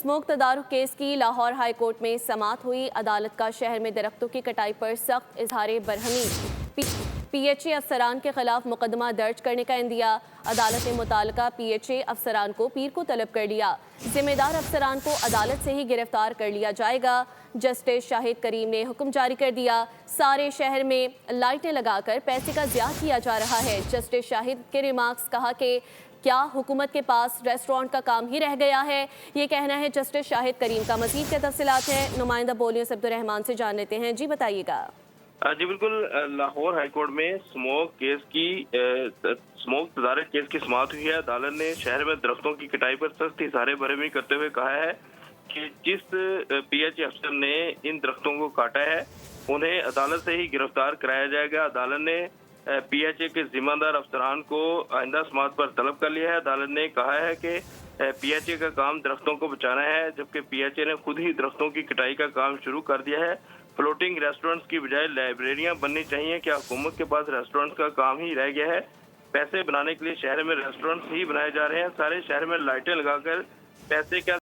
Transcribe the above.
Smoke तदारुक case की Lahore high court में समाअत हुई। अदालत का शहर में दरख्तों की कटाई पर सख्त इजहार बरहमी। पीएचए अफसरान के खिलाफ मुकदमा दर्ज करने का इंदिया। अदालत ने मुताल्लिका पीएचए अफसरान को पीर को तलब कर लिया। जिम्मेदार अफसरान को अदालत से ही गिरफ्तार कर लिया जाएगा। जस्टिस शाहिद करीम ने हुक्म जारी कर दिया। सारे शहर में लाइटें लगाकर पैसे का ज़िया किया जा रहा है। जस्टिस शाहिद के रिमार्क्स कहा कि क्या हुकूमत के पास रेस्टोरेंट का काम ही रह गया है, ये कहना है जस्टिस शाहिद करीम का। मजीद क्या तफसीलात हैं नुमाइंदा बोलियों अब्दुर्रहमान से जान लेते हैं। जी बताइएगा। जी बिल्कुल, लाहौर हाईकोर्ट में स्मोक तदारक केस की समाअत हुई है। अदालत ने शहर में दरख्तों की कटाई पर सख्त इज़हार बरहमी करते हुए कहा है कि जिस पीएचए अफसर ने इन दरख्तों को काटा है उन्हें अदालत से ही गिरफ्तार कराया जाएगा। अदालत ने पीएचए के जिम्मेदार अफसरान को आइंदा समाअत पर तलब कर लिया है। अदालत ने कहा है कि पीएचए का काम दरख्तों को बचाना है, जबकि पीएचए ने खुद ही दरख्तों की कटाई का काम शुरू कर दिया है। फ्लोटिंग रेस्टोरेंट्स की बजाय लाइब्रेरियां बननी चाहिए। क्या हुकूमत के पास रेस्टोरेंट्स का काम ही रह गया है? पैसे बनाने के लिए शहर में रेस्टोरेंट्स ही बनाए जा रहे हैं। सारे शहर में लाइटें लगाकर पैसे क्या